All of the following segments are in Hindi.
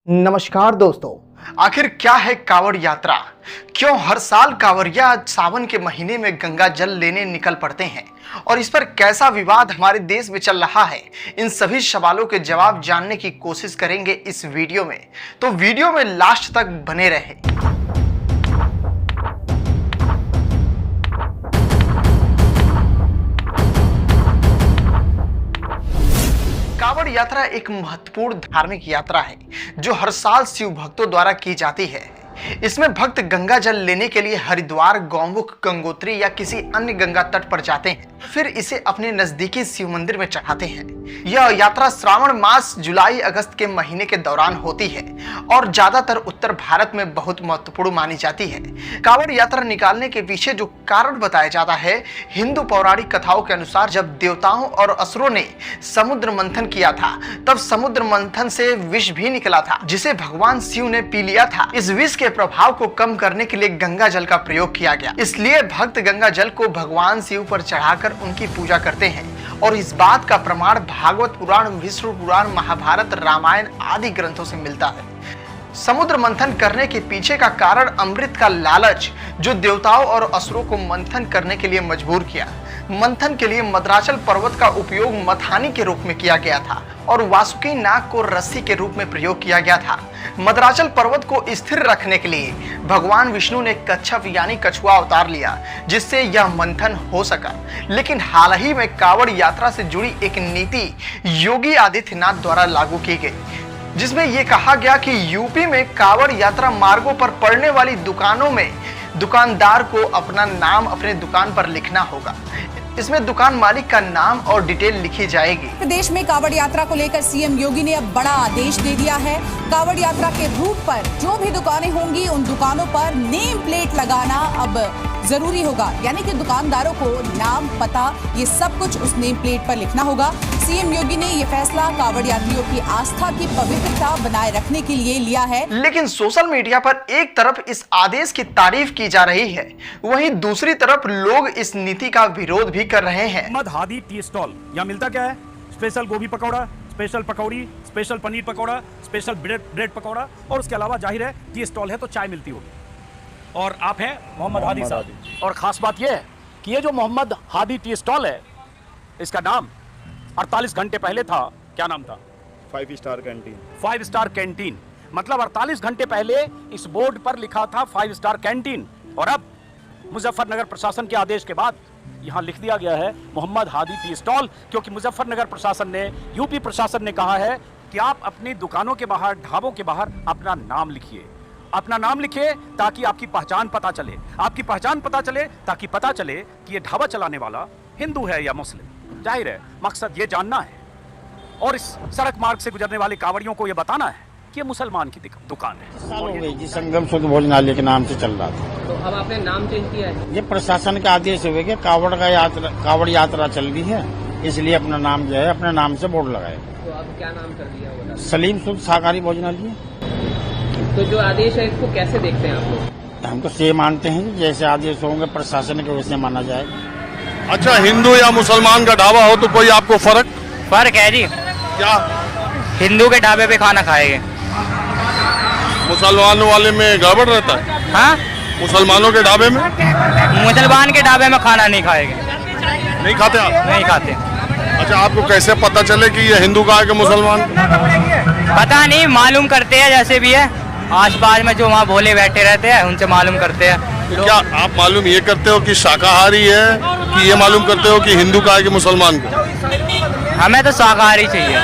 नमस्कार दोस्तों। आखिर क्या है कांवड़ यात्रा? क्यों हर साल कांवड़िया सावन के महीने में गंगा जल लेने निकल पड़ते हैं और इस पर कैसा विवाद हमारे देश में चल रहा है? इन सभी सवालों के जवाब जानने की कोशिश करेंगे इस वीडियो में, तो वीडियो में लास्ट तक बने रहे। कांवड़ यात्रा एक महत्वपूर्ण धार्मिक यात्रा है जो हर साल शिव भक्तों द्वारा की जाती है। इसमें भक्त गंगा जल लेने के लिए हरिद्वार, गौमुख, गंगोत्री या किसी अन्य गंगा तट पर जाते हैं, फिर इसे अपने नजदीकी शिव मंदिर में चढ़ाते हैं। यह यात्रा श्रावण मास जुलाई अगस्त के महीने के दौरान होती है और ज्यादातर उत्तर भारत में बहुत महत्वपूर्ण मानी जाती है। कांवड़ यात्रा निकालने के पीछे जो कारण बताया जाता है, हिंदू पौराणिक कथाओं के अनुसार जब देवताओं और असुरों ने समुद्र मंथन किया था, तब समुद्र मंथन से विष भी निकला था जिसे भगवान शिव ने पी लिया था। इस विष के प्रभाव को कम करने के लिए गंगा जल का प्रयोग किया गया। इसलिए भक्त गंगा जल को भगवान शिव पर चढ़ाकर उनकी पूजा करते हैं और इस बात का प्रमाण भागवत पुराण, विष्णु पुराण, महाभारत, रामायण आदि ग्रंथों से मिलता है। समुद्र मंथन करने के पीछे का कारण अमृत का लालच, जो देवताओं और असुरों को मंथन करने के लिए मजबूर किया। मंथन के लिए मद्राचल पर्वत का उपयोग मथानी के रूप में किया गया था और वासुकी नाग को रस्सी के रूप में प्रयोग किया गया था। मद्राचल पर्वत को स्थिर रखने के लिए भगवान विष्णु ने कच्छप यानी कछुआ अवतार लिया, जिससे यह मंथन हो सका। लेकिन हाल ही में कांवड़ यात्रा से जुड़ी एक नीति योगी आदित्यनाथ द्वारा लागू की गई, जिसमें यह कहा गया कि यूपी में कांवड़ यात्रा मार्गों पर पड़ने वाली दुकानों में दुकानदार को अपना नाम अपने दुकान पर लिखना होगा। इसमें दुकान मालिक का नाम और डिटेल लिखी जाएगी। प्रदेश में कांवड़ यात्रा को लेकर सीएम योगी ने अब बड़ा आदेश दे दिया है। कांवड़ यात्रा के रूट पर जो भी दुकानें होंगी, उन दुकानों पर नेम प्लेट लगाना अब जरूरी होगा, यानी कि दुकानदारों को नाम, पता, ये सब कुछ उस नेम प्लेट पर लिखना होगा। सीएम योगी ने ये फैसला कांवड़ यात्रियों की आस्था की पवित्रता बनाए रखने के लिए लिया है। लेकिन सोशल मीडिया पर एक तरफ इस आदेश की तारीफ की जा रही है, वहीं दूसरी तरफ लोग इस नीति का विरोध भी कर रहे हैं। मोहम्मद हादी टी स्टॉल, यहाँ मिलता क्या है? Special gobi pakora, special pakori, special paneer pakora, special bread pakora, और उसके अलावा जाहिर है टी स्टॉल है तो चाय मिलती होगी। और आप हैं मोहम्मद हादी साहब, और खास बात यह है कि ये जो मोहम्मद हादी टी स्टॉल है, इसका नाम 48 घंटे पहले था। क्या नाम था? 5 स्टार कैंटीन। 5 स्टार कैंटीन, मतलब 48 घंटे पहले इस बोर्ड पर लिखा था 5 स्टार कैंटीन, और अब मुजफ्फरनगर प्रशासन के आदेश के बाद यहाँ लिख दिया गया है मोहम्मद हादी टी स्टॉल, क्योंकि मुजफ्फरनगर प्रशासन ने, यूपी प्रशासन ने कहा है कि आप अपनी दुकानों के बाहर, ढाबों के बाहर अपना नाम लिखिए। अपना नाम लिखिए ताकि आपकी पहचान पता चले, आपकी पहचान पता चले ताकि पता चले कि ये ढाबा चलाने वाला हिंदू है या मुस्लिम। जाहिर है मकसद ये जानना है और इस सड़क मार्ग से गुजरने वाले कांवड़ियों को ये बताना है कि ये मुसलमान की दुकान है। साल हो गई जी, संगम शुद्ध भोजनालय के नाम से चल रहा था। तो अब आपने नाम चेंज किया है? ये प्रशासन का आदेश हुए कि कांवड़ यात्रा चल रही है, इसलिए अपना नाम जो है अपने नाम से बोर्ड लगाए। तो अब क्या नाम कर दिया? सलीम शुद्ध शाकाहारी भोजनालय। तो जो आदेश है इसको कैसे देखते हैं आप लोग? हम तो से मानते हैं, जैसे आदेश होंगे प्रशासन के वैसे माना जाएगा। अच्छा, हिंदू या मुसलमान का ढाबा हो तो कोई आपको फर्क है जी। क्या? हिंदू के ढाबे पे खाना खाएंगे, मुसलमानों वाले में गड़बड़ रहता है? हाँ, मुसलमानों के ढाबे में? मुसलमान के ढाबे में खाना नहीं खाएंगे। नहीं खाते आप? नहीं खाते। अच्छा, आपको कैसे पता चले कि ये हिंदू का है कि मुसलमान? पता नहीं, मालूम करते हैं, जैसे भी है आसपास में जो वहाँ भोले बैठे रहते हैं उनसे मालूम करते हैं। तो क्या आप मालूम ये करते हो कि शाकाहारी है, कि ये मालूम करते हो कि हिंदू का है कि मुसलमान का? हमें तो शाकाहारी चाहिए।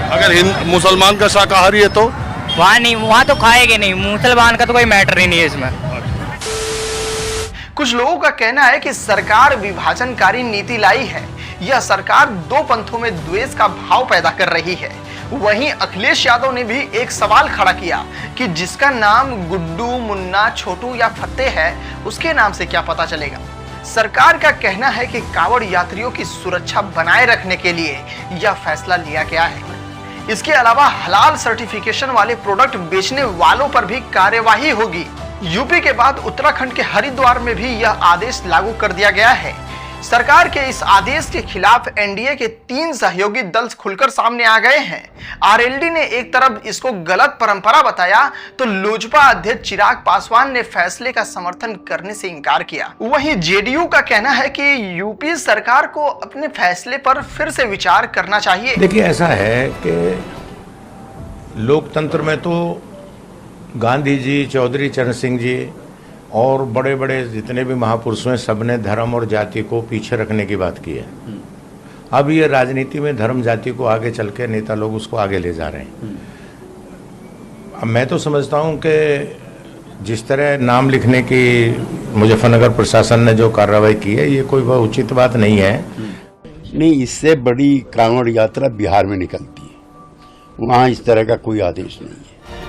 अगर मुसलमान का शाकाहारी है तो वहाँ नहीं, वहाँ तो खाएंगे नहीं। मुसलमान का तो कोई मैटर ही नहीं है इसमें। कुछ लोगों का कहना है कि सरकार विभाजनकारी नीति लाई है। यह सरकार दो पंथों में द्वेष का भाव पैदा कर रही है। वहीं अखिलेश यादव ने भी एक सवाल खड़ा किया कि जिसका नाम गुड्डू, मुन्ना, छोटू या फतेह है, उसके नाम से क्या पता चलेगा? सरकार का कहना है कि कांवड़ यात्रियों की सुरक्षा बनाए रखने के लिए यह फैसला लिया गया है। इसके अलावा हलाल सर्टिफिकेशन वाले प्रोडक्ट बेचने वालों पर भी कार्यवाही होगी। यूपी के बाद उत्तराखंड के हरिद्वार में भी यह आदेश लागू कर दिया गया है। सरकार के इस आदेश के खिलाफ एनडीए के 3 सहयोगी दल खुलकर सामने आ गए हैं। आरएलडी ने एक तरफ इसको गलत परंपरा बताया तो लोजपा अध्यक्ष चिराग पासवान ने फैसले का समर्थन करने से इनकार किया। वहीं जेडीयू का कहना है कि यूपी सरकार को अपने फैसले पर फिर से विचार करना चाहिए। देखिए, ऐसा है कि लोकतंत्र में तो गांधी जी, चौधरी चरण सिंह जी और बड़े बड़े जितने भी महापुरुष हैं, सबने धर्म और जाति को पीछे रखने की बात की है। अब ये राजनीति में धर्म जाति को आगे चल के नेता लोग उसको आगे ले जा रहे हैं। अब मैं तो समझता हूँ कि जिस तरह नाम लिखने की मुजफ्फरनगर प्रशासन ने जो कार्रवाई की है, ये कोई बहुत उचित बात नहीं है। नहीं, इससे बड़ी कांवड़ यात्रा बिहार में निकलती है, वहाँ इस तरह का कोई आदेश नहीं है।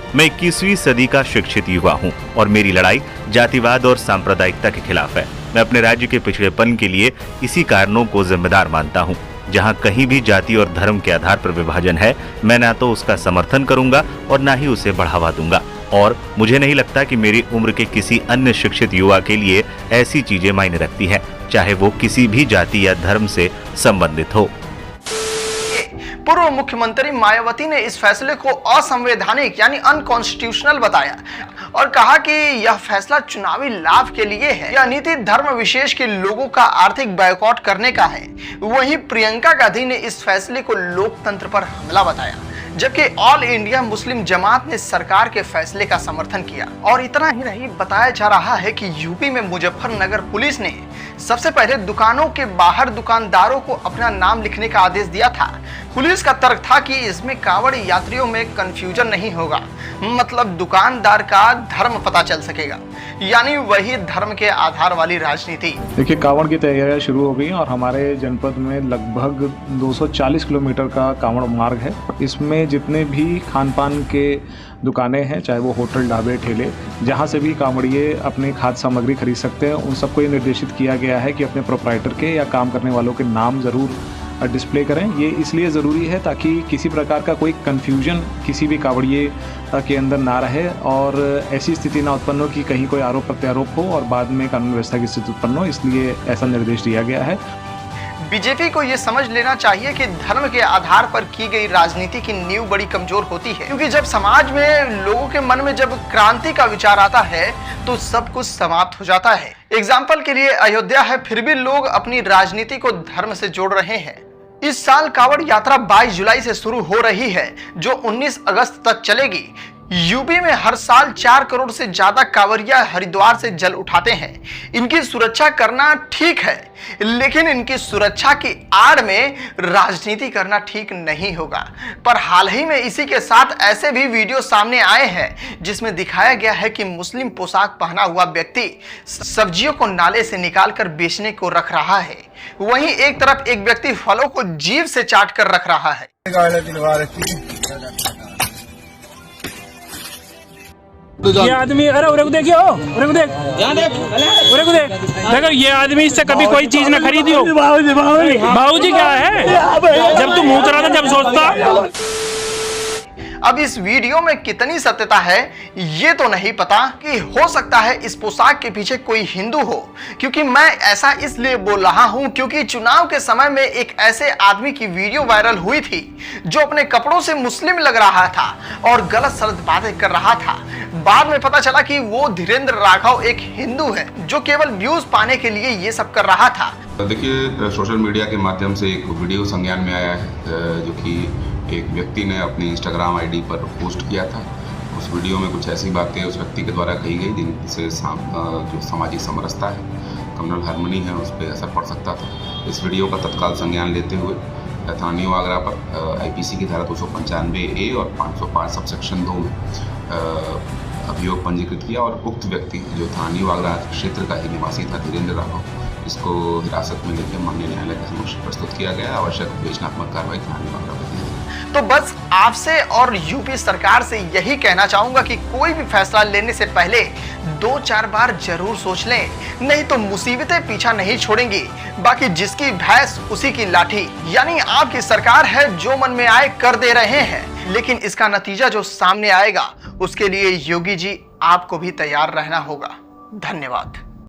मैं 21वीं सदी का शिक्षित युवा हूं और मेरी लड़ाई जातिवाद और सांप्रदायिकता के खिलाफ है। मैं अपने राज्य के पिछड़ेपन के लिए इसी कारणों को जिम्मेदार मानता हूं। जहां कहीं भी जाति और धर्म के आधार पर विभाजन है, मैं ना तो उसका समर्थन करूंगा और ना ही उसे बढ़ावा दूंगा। और मुझे नहीं लगता कि मेरी उम्र के किसी अन्य शिक्षित युवा के लिए ऐसी चीजें मायने रखती है, चाहे वो किसी भी जाति या धर्म से संबंधित हो। पूर्व मुख्यमंत्री मायावती ने इस फैसले को असंवैधानिक यानी अनकॉन्स्टिट्यूशनल बताया और कहा कि यह फैसला चुनावी लाभ के लिए है। यह नीति धर्म विशेष के लोगों का आर्थिक बायकॉट करने का है। वहीं प्रियंका गांधी ने इस फैसले को लोकतंत्र पर हमला बताया, जबकि ऑल इंडिया मुस्लिम जमात ने सरकार के फैसले का समर्थन किया। और इतना ही नहीं, बताया जा रहा है कि यूपी में मुजफ्फरनगर पुलिस ने सबसे पहले दुकानों के बाहर दुकानदारों को अपना नाम लिखने का आदेश दिया था। पुलिस का तर्क था कि इसमें कांवड़ यात्रियों में कंफ्यूजन नहीं होगा, मतलब दुकानदार का धर्म पता चल सकेगा, यानी वही धर्म के आधार वाली राजनीति। देखिए, कांवड़ की तैयारियां शुरू हो गई और हमारे जनपद में लगभग 240 किलोमीटर का कांवड़ मार्ग है। इसमें जितने भी खान पान के दुकानें हैं, चाहे वो होटल, ढाबे, ठेले, जहां से भी कांवड़िए अपनी खाद्य सामग्री खरीद सकते हैं, उन सबको ये निर्देशित किया गया है कि अपने प्रोप्राइटर के या काम करने वालों के नाम ज़रूर डिस्प्ले करें। ये इसलिए ज़रूरी है ताकि किसी प्रकार का कोई कन्फ्यूजन किसी भी कांवड़िए के अंदर ना रहे और ऐसी स्थिति ना उत्पन्न हो कि कहीं कोई आरोप प्रत्यारोप हो और बाद में कानून व्यवस्था की स्थिति उत्पन्न हो, इसलिए ऐसा निर्देश दिया गया है। बीजेपी को यह समझ लेना चाहिए कि धर्म के आधार पर की गई राजनीति की नींव बड़ी कमजोर होती है, क्योंकि जब समाज में लोगों के मन में जब क्रांति का विचार आता है तो सब कुछ समाप्त हो जाता है। एग्जाम्पल के लिए अयोध्या है, फिर भी लोग अपनी राजनीति को धर्म से जोड़ रहे हैं। इस साल कांवड़ यात्रा 22 जुलाई से शुरू हो रही है, जो 19 अगस्त तक चलेगी। यूपी में हर साल 4 करोड़ से ज्यादा कांवरिया हरिद्वार से जल उठाते हैं। इनकी सुरक्षा करना ठीक है, लेकिन इनकी सुरक्षा की आड़ में राजनीति करना ठीक नहीं होगा। पर हाल ही में इसी के साथ ऐसे भी वीडियो सामने आए हैं जिसमें दिखाया गया है कि मुस्लिम पोशाक पहना हुआ व्यक्ति सब्जियों को नाले से निकालकर बेचने को रख रहा है, वहीं एक तरफ एक व्यक्ति फलों को जीभ से चाट कर रख रहा है। ये आदमी, अरे उरे को देखियो, उरे को देख, उरे को देख, देखो ये आदमी इससे कभी कोई चीज ना खरीदी हो। बाबूजी क्या है, जब तू मुंह चला था जब सोचता। अब इस वीडियो में कितनी सत्यता है ये तो नहीं पता, कि हो सकता है इस पोशाक के पीछे कोई हिंदू हो, क्योंकि मैं ऐसा इसलिए बोल रहा हूं क्योंकि चुनाव के समय में एक ऐसे आदमी की वीडियो वायरल हुई थी जो अपने कपड़ों से मुस्लिम लग रहा था और गलत सलत बातें कर रहा था। बाद में पता चला कि वो धीरेन्द्र राघव एक हिंदू है जो केवल व्यूज पाने के लिए ये सब कर रहा था। देखिए, सोशल मीडिया के माध्यम से एक वीडियो संज्ञान में आया है जो कि एक व्यक्ति ने अपनी इंस्टाग्राम आईडी पर पोस्ट किया था। उस वीडियो में कुछ ऐसी बातें उस व्यक्ति के द्वारा कही गई जिनसे जो सामाजिक समरसता है, कम्युनल हार्मनी है, उस पर असर पड़ सकता था। इस वीडियो का तत्काल संज्ञान लेते हुए थाना न्यू आगरा पर आईपीसी की धारा 295A और 505 सबसेक्शन 2 में अभियोग पंजीकृत किया और उक्त व्यक्ति जो थाना न्यू आगरा क्षेत्र का ही निवासी था, धीरेन्द्र राघव, इसको हिरासत में लेकर माननीय न्यायालय के समक्ष प्रस्तुत किया गया। आवश्यक विवेचनात्मक कार्रवाई थाना न्यू आगरा पर की गई। तो बस आपसे और यूपी सरकार से यही कहना चाहूंगा कि कोई भी फैसला लेने से पहले 2-4 बार जरूर सोच लें, नहीं तो मुसीबतें पीछा नहीं छोड़ेंगी। बाकी जिसकी भैंस उसी की लाठी, यानी आपकी सरकार है, जो मन में आए कर दे रहे हैं, लेकिन इसका नतीजा जो सामने आएगा उसके लिए योगी जी आपको भी तैयार रहना होगा। धन्यवाद।